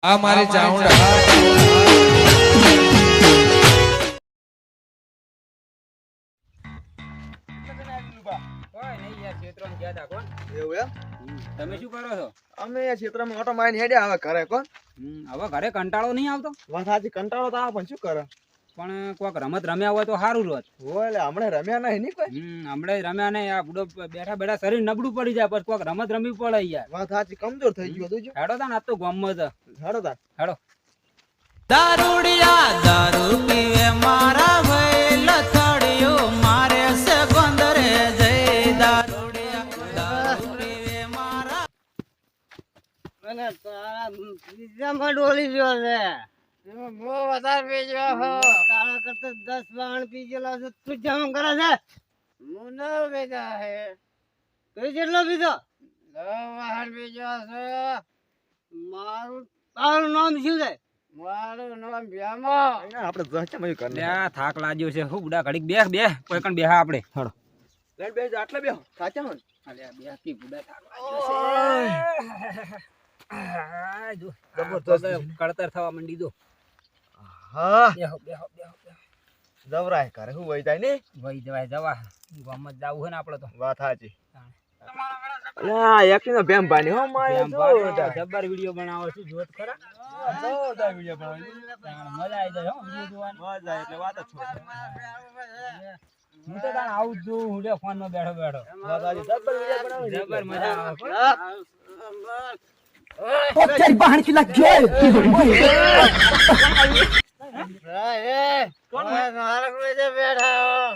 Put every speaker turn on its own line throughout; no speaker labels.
આ મારી ચાઉંડા
તમે શું કરો છો?
અમે ક્ષેત્રમાં ઓટો મારીને હેડ્યા હવે ઘરે કોણ
હવે ઘરે કંટાળો નહીં આવતો?
વાત સાચી કંટાળો તો આવે પણ શું કરે
પણ કોઈક રમત રમ્યા હોય તો સારું રોત.
હોય એટલે હમણાં રમ્યા નહીં ની કોઈ
હમણાં રમ્યા નહીં, આ બુડો બેઠા બેઠા શરીર નબળું પડી જાય, પછી કોઈક રમત રમવી પડે યાર.
વાત સાચી કમજોર થઈ ગયો તું
હેડો તા ને, આજ તો ગામમાં છે.
હેડો તાર
હેડો.
દારૂડિયા દારૂ પીવે મારા ભાઈ લથડિયો મારે છે ગોંદરે જઈ દારૂડિયા દારૂ પીવે મારા
મને તારા બીજામાં ડોલી ગયો છે. એમાં બહુ વધારે પી ગયો છો. તારા કરતા 10 વાણ પી ગયેલો છે. તું જમ કરે છે? હું ન પીધો છે. તું કેટલો પીધો? 10 વાણ પી ગયો છે. તારું નામ શું છે? મારું નામ ભ્યામો.
આપણે જશે મયું કર
લ્યા થાક લાગ્યો છે. હું બુડા ઘડીક બે બે કોઈ કણ બેહા આપણે. હેડો.
લેટ બે આટલે બે સાચા મન
અલ્યા બે કી બુડા થાક લાગ્યો છે. આ જો
જબરદસ્ત
કળતર થવા માંડી જો.
હા
બેહો બેહો બેહો બેહો.
જવરાય કરે હું વઈ જાય ને
વહી જવાય જવા. ગામમાં જ જાવું છે ને આપણે તો.
વાત સાચી અલ્યા એકલી નો બેમ પાણી હો મારે
એમ
જો
પાડો, જબ્બર વિડિયો બનાવો છું, જોત ખરા.
જોરદાર વિડિયો બનાવી
મજા આવી જાય હો વિડિયો જોવાની.
મજા એટલે વાત જ છોડ
હું તો તાણ આવું જ જોઉં, હું લે ફોન માં બેઠો બેઠો.
વાત સાચી જબર વિડિયો બનાવી
જબ્બર મજા આવે.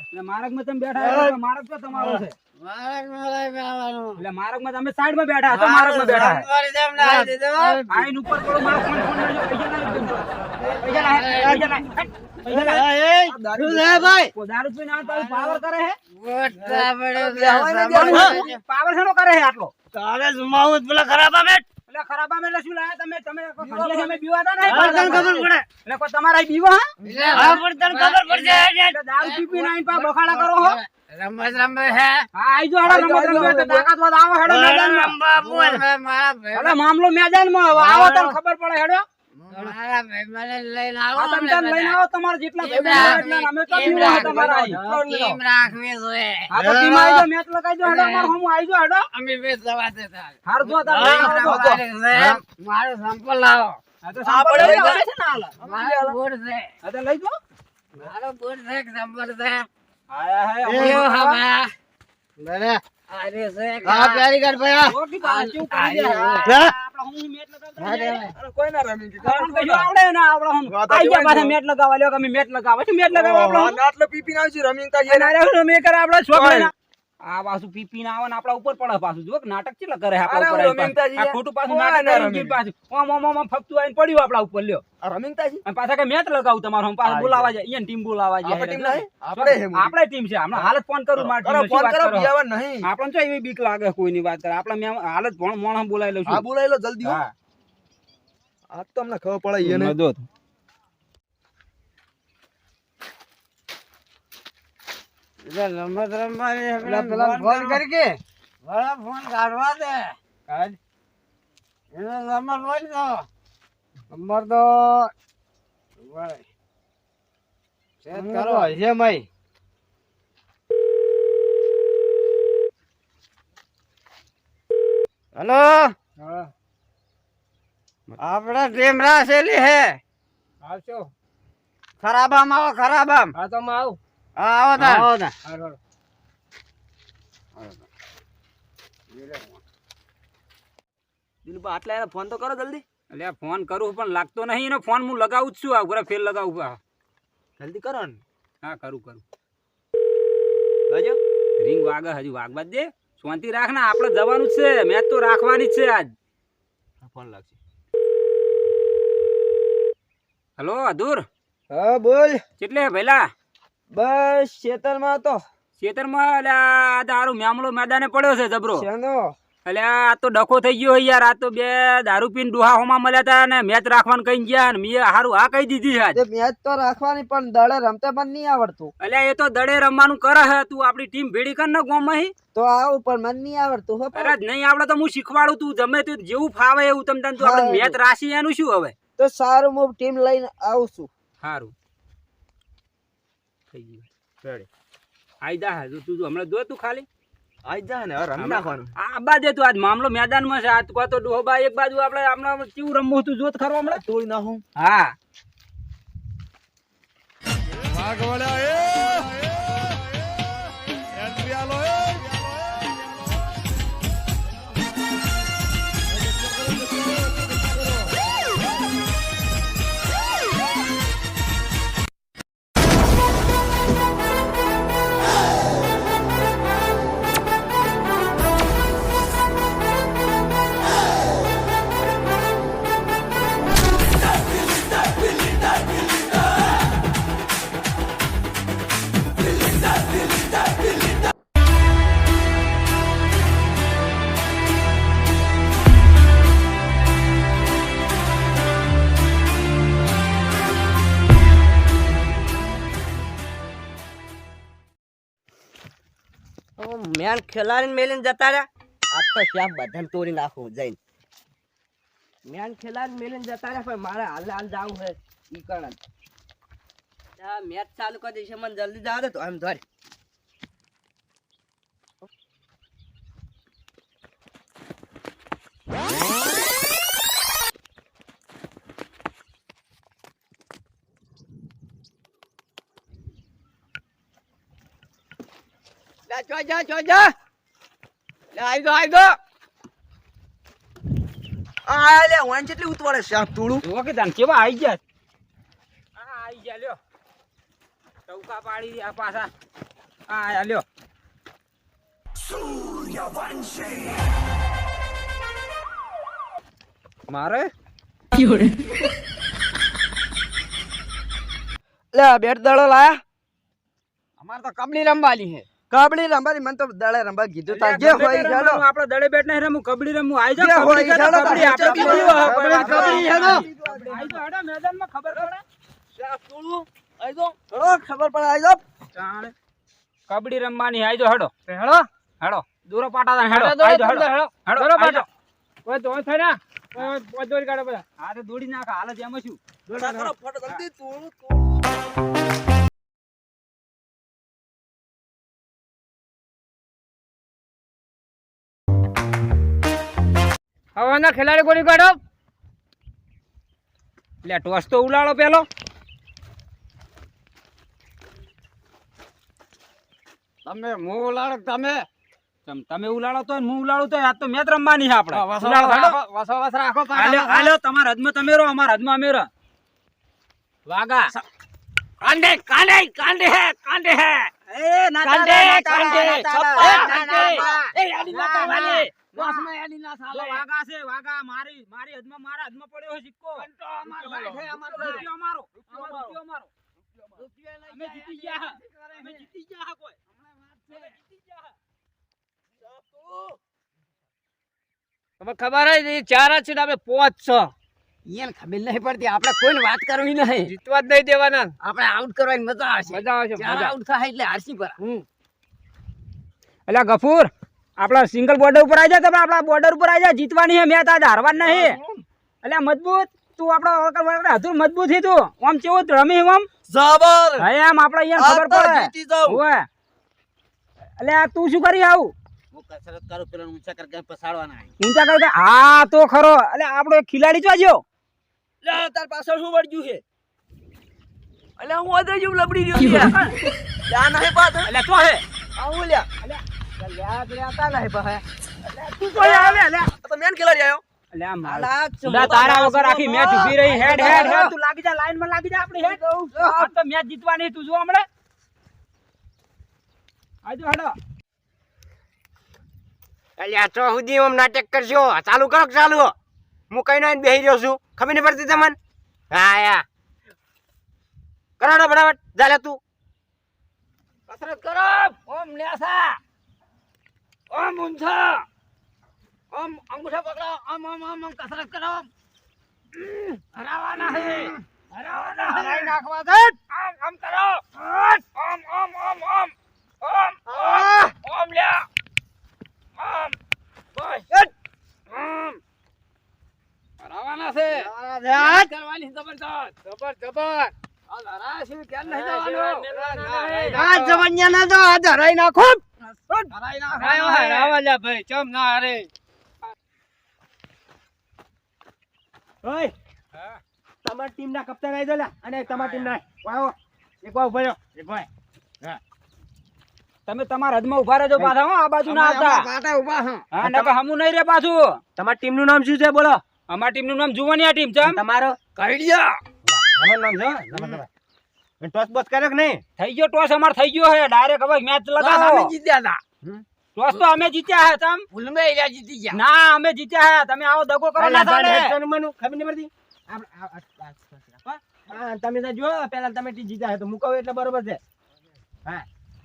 એટલે માર્ગમાં તમે બેઠા છો, માર્ગ તો તમારો છે. એટલે માર્ગમાં તમે સાઈડમાં બેઠા છો, માર્ગમાં બેઠા છો. આઈન ઉપર પડો, મારો ફોન ફોન લેજો, પૈસા લાવી દેજો. પૈસા લાવી, પૈસા લાવી. પૈસા લાવી. દારૂ પીને આવે તો પાવર કરે હે? પાવર શેનો કરે હે આટલો?
તારે જુમાવું પેલા ખરાબ આવે
એટલે ખરાબ આમ એટલે શું લાયા તમે? તમે ખંડિયા સામે બીવાતા નહીં?
તને ખબર પડે
એટલે કોઈ તમારા અહીં બીવા હા?
હા પણ તને ખબર પડશે
એટલે દારૂ પી પીને આઈને પા બખાડા કરો હો?
રમત રમે હે
હા, આઈ જો હેડો રમત રમવા તો તાકાતવાદ આવો હેડો મેદાનમાં.
રમવા બોલ મારા ભાઈ
એટલે મામલો મેદાનમાં હવે આવો તને ખબર પડે હેડો.
મારા ભાઈ મને લઈને
આ
આવો
તમે તાન લઈને આવો તમારા જેટલા ભાઈ બંધ હોય એટલે અમે તો બીવા હે તમારા અહીં.
ટીમ રાખવી જોઈએ
હા તો ટીમ આઈ જો, મેચ લગાઈ જો હેડો, અમાર હમું આઈ જો હેડો.
અમે બે સવા છે તાર
હાર જો તાર લઈને આવો તો.
મારો સંપલ લાવો
હા તો સાંભળો ને, આવે છે ને હાલ.
મારો બોર્ડ છે
હા તો લઈ જો.
મારો બોર્ડ છે સંપલ છે
આયા હે
એવો હા બરે અરે છે હા પ્યારી કર ભયા
ઓકી પાછું કરી દે.
હા.
આપણા હમું મેચ લગાવતા નહીં.
અરે કોઈ ના રમી કે
કારણ કે જો આવડે ને આપણા હમું.
વાત
આઈ ગયા
આવી
પાછા મેચ લગાવવા લ્યો કે અમે મેચ લગાવવા છે, મેચ લગાવવા આપણા હમું.
આટલે પીપી ના આવી રમીન તા
અને અરે હું મેં કરે આપણા છોકરાના. આ પાછું પી ને આવે ને આપણા ઉપર પડે પાછું. જો નાટક કેટલા કરે આપણા
અરે
ઉપર
હું
આઈ
રમીન તાજી
પાછું. આ ખોટું પાછું
કોઈ
નાટક
ના
કરી
રમીન.
ગયું પાછું. ઓમ ફપતું આઈને પડ્યું આપણા ઉપર લ્યો.
રમીન તાજી
અને પાછા કે મેચ લગાવું તમારો હમ પાછા
આઈ
બોલાવા જાય અહીંયા ટીમ બોલાવા જાય.
આપણે ટીમ નહીં આપણે હે
આપણે ટીમ છે. હમણાં હાલ જ ફોન કરું મારી
કરો
ટીમને.
ફોન
શું વાત
કરો
કરો?
બીજાવા નહીં
આપણને તો એવી બીક લાગે કોઈની વાત કરે. આપણે મેં હાલ જ મોણ બોલાવી લઉં
હા
છું.
બોલાઈ લો જલ્દી હો
હા
આ તો અમને ખબર પડે એને
મદદ.
રમત રમવાની પેલા ફોન કરી કે વાળા ફોન કાઢવા દે
કાઢ.
એનો નંબર બોલ દો નંબર તો સેટ કરો છે મય હેલો આપડે ટીમ રાખેલી હે
આવશો.
ખરાબામ આવો ખરાબામ
હા તો હું આવું.
હા આવો તા
હાલો.
દિલબા આટલા એને ફોન તો કરો જલ્દી
એટલે આ ફોન કરું પણ લાગતો નહીં. એનો ફોન હું લગાવું જ છું. આ ઘરે ફેર લગાવું. હા
જલ્દી કરો ને
હા કરું.
બાજુ
રિંગ વાગે, હજુ વાગવા જ દે. શાંતિ રાખ ને, આપણે જવાનું જ છે. મેચ તો રાખવાની જ છે આજ.
ફોન લાગશે
હલો અધુર,
હા બોલ
કેટલે ભઈલા?
બસ ખેતરમાં તો
ખેતરમાં. એટલે આ દારૂ મેમલો મેદાને પડ્યો છે જબરો.
શેનો
અલ્યા આ તો ડખો થઈ ગયો યાર. આ તો બે દારૂ પીને ડોહા હોમાં મળ્યા હતા ને મેચ રાખવાનું કઈ ગયા ને મેં હારું આ કહી દીધી છે.
તે મેચ તો રાખવાની પણ દડે રમતે મને નહીં આવડતું.
અલ્યા એ તો દડે રમવાનું કરે છે. તું આપડી ટીમ ભેડી કર ને ગોમાં હી.
તો આવું પણ મને નહીં આવડતું હો.
અરે નહીં આવડે તો હું શીખવાડું. તું ગમે તે જેવું ફાવે એવું તમ તું આપણે મેચ રાશી એનું શું હવે.
તો સારું હું ટીમ લઈને આવું છું.
સારું થઈ ગયું રેડી. આઈ જા તું હમણાં જો તું ખાલી
આઈ જા ને રમી નાખવાનું.
આ બાજે તું આજ મામલો મેદાનમાં છે. આ તું તો ડોહબા એક બાજુ આપણે હમણાં કેવું રમવું તું જોત ખરો હમણાં
તોડી નાખું.
હા
મેન ખેલાડીને મેલીને જતા રહ્યા. આજ તો શ્યામ બધાને તોડી નાખું જઈને. મેન ખેલાડીને મેલીને જતા રહ્યા પણ મારે હાલ જાવું છે ઈ કારણ. મેચ ચાલુ કરી દઈશ મને જલ્દી જવા દે તો એમ ધોરે. જા લે આઈ દો
આ લે વાન જેટલી ઉતવાળે છે આ તોડું.
જો કે તને કેવા આઈ ગયા. હા આઈ ગયા લ્યો. ચૌકા પાડી આ પાછા. હા આયા લ્યો. મારે
લે બેટ દડો લાયા.
અમાર તો કબડી રમવાની છે.
કબડ્ડી રમવાની મને તો દડે રમવા કીધું. તાર જે હોય ચાલો.
આપણે દડે બેટ નહીં રમું કબડ્ડી રમું. આઈ
જે
જા
હોય
કબડ્ડી
ચાલો.
કબડ્ડી આપણે
કબડ્ડી
કબડ્ડી
હેડો.
આઈ તો હડા મેદાનમાં ખબર પડે.
તોડું આઈ દો. ખબર પડે આઈ દો.
જાણે કબડ્ડી રમવાની આઈ જો હડો હેડો દૂરો પાટા હેડો આઈ જો હેડો દૂરો પાટો ઓય તો થઈ ના ઓય દોરી કાઢો બધા. હા તો દોડી નાખ હાલ જ એમાં શું.
ફટાફટ જલ્દી તોડું.
હવાના ખેલાડી કોની કાઢો. લે ટોસ તો ઉલાળો પેલો.
તમે હું ઉલાડો
તમે ઉલાળો તો હું ઉલાળો તો આજ તો મેચ રમવાની છે આપણે. હાલો તમારા હદમાં તમે રહો અમારા હદમાં અમે રહો. વાગા કાંડે હે એ ના કાંડે વાગા છે વાગા મારી હદમાં મારા હદમાં પડ્યો છે સિક્કો. અમારો અમે જીતી ગયા કોઈ
તમે ખબર હે ચાર જ છે આપણે 5 6 ઈયન ખબર નહીં પડતી. આપણે કોઈને વાત કરવી નહીં. જીતવા જ નહીં દેવાના. આપણે આઉટ કરવાની મજા આવશે. ચાર આઉટ થાય એટલે હારસી પર.
એટલે ગફૂર આપડા સિંગલ બોર્ડર ઉપર આવી જા. તમે આપડા બોર્ડર ઉપર આવી જા. જીતવાની છે મેચ આજ હારવાની નહીં. એટલે મજબૂત તું આપડો હતું મજબૂત છે તું. આમ કેવું રમી આમ
જબર.
હા એમ આપડે અહીંયા ખબર પડે.
જીતી જાવ.
ઓય એટલે તું શું કરી આવું
હું કસરત કરું પેલા ઊંચા કરકે પસાડવાના.
ઊંચા કરે હા તો ખરો. એટલે આપણો એક ખેલાડી જોજો.
લે તાર પાછળ શું વળગ્યું છે. અલે હું અદર જેવું લબડી રહ્યો છે. લ્યા નહીં પાત.
એટલે તો હે
આવું લ્યા.
લ્યા તા નહીં પાહે.
તું કોઈ આવે લે. તો મેન ખેલાડી આવ્યો.
એટલે આમ તારા વગર આખી મેચ ઊભી રહી. હેડ તું લાગી જા લાઈન માં લાગી જા. આપણી હેડ આ તો મેચ જીતવાની તું જો હમણે આજો હેડો.
અલ્યા તો સુધી આમ નાટક કરજો. ચાલુ કરો ચાલુ. હું કઈ ના બેહી રહ્યો છું. ખબર નહીં પડતી તમને. હા યા કરાડો ફટાફટ. ચાલે તું કસરત કરો. ઓમ ન્યાસા ઓમ ઊંચા
આમ અંગૂઠા પકડો, આમ કસરત કરો. હરાવાના છે.
હરાઈ નાખવા દે.
આમ કરો. આમ. આમ લ્યા. આમ. બસ. આમ. હરાવાના છે. કરવાની જબરજસ્ત. આ હરાશી કેમ નહીં જવાનું?
આ જવનિયા ના તો આજ હરાઈ નાખો.
હરાઈ નાખ.
હરાવા લ્યા ભાઈ, ચમ ના હરે.
ઓય તમારી ટીમ ના કપ્તાન આવી દો અને તમારી ટીમ ના આવો એક વાર ઉભા રહો એક વાર તમે તમારા હદમાં ઉભા રહેજો પાછા હો આ બાજુ ના આવતા
પાટા ઉભા હા.
હા નકર હમું નહીં રે પાછું તમારી ટીમ નું નામ શું છે બોલો અમારી ટીમ નું નામ જુવાનિયા ટીમ છે તમારો
કઈડિયા.
તમારું નામ છે ટોસ બોસ કર્યો કે નહીં થઈ ગયો ટોસ અમાર થઈ ગયો હે ડાયરેક્ટ હવે મેચ લગાવો
અમે જીત્યા હતા.
ટોસ તો અમે જીત્યા હે તમ
ભૂલમાં એરિયા જીતી ગયા.
ના અમે જીત્યા હે તમે આવો દગો કરો ના ચાલે
ખબર નહીં પડતી. હા, તમે તો જો પેલા તમે જીત્યા તો મુકાવ એટલે બરોબર છે. હા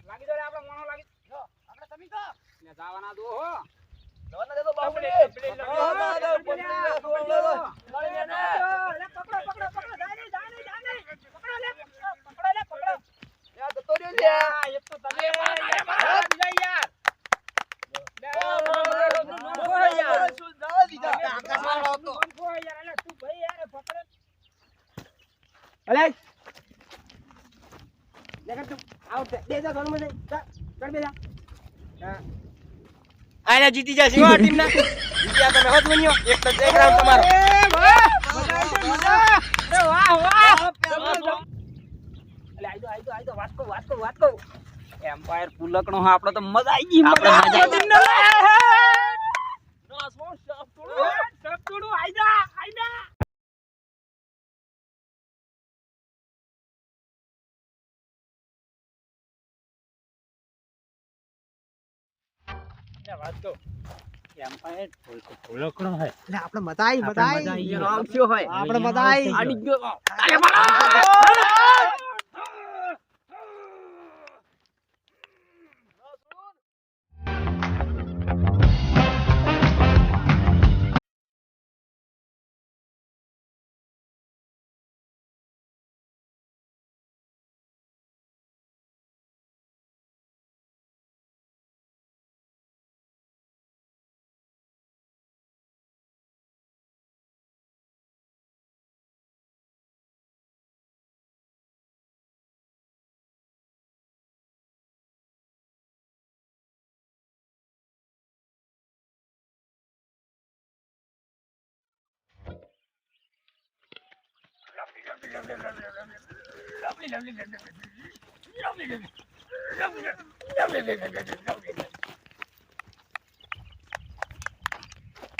લાગી દો રે આપણે મોણો લાગી જો આપણે તમે તો ને જાવાના દો હો
જવાના દે તો બાપુડે.
અલે દેખ તું આઉટ દે દે સોનું મને ચડ બે જા. હા આને જીતી જશે હો ટીમ ના. જીત્યા તમે હોત બન્યો એક તો એક રાઉન્ડ તમારો.
વાસ્કો એમ્પાયર પુલકણો આપણો તો મજા આવી ગઈ
આપણે મજા આવી ગઈ.
એમ્પાયર પુલકણો હે
એટલે આપણે મજા આવી
નામ શું હોય?
આપણે મજા આવી.
આડી ગયો.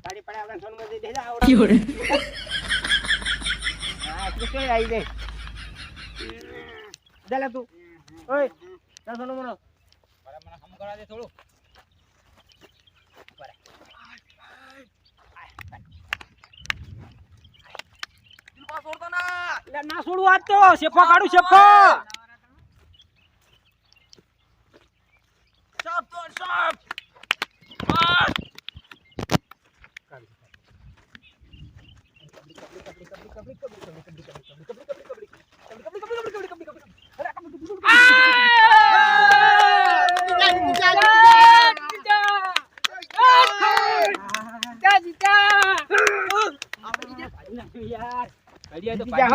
ગાડી પડે આપણે સોનું મને દે જા આવડે. હા કૃષ્ણ આવી દે. ચાલે તું ઓય જા સોનું મને.
મને હમ કરા દે થોડું ના છોડું આજ તો શેફો કાઢું શેફો
સાપ તો સાપ.
યાર
જીત્યા.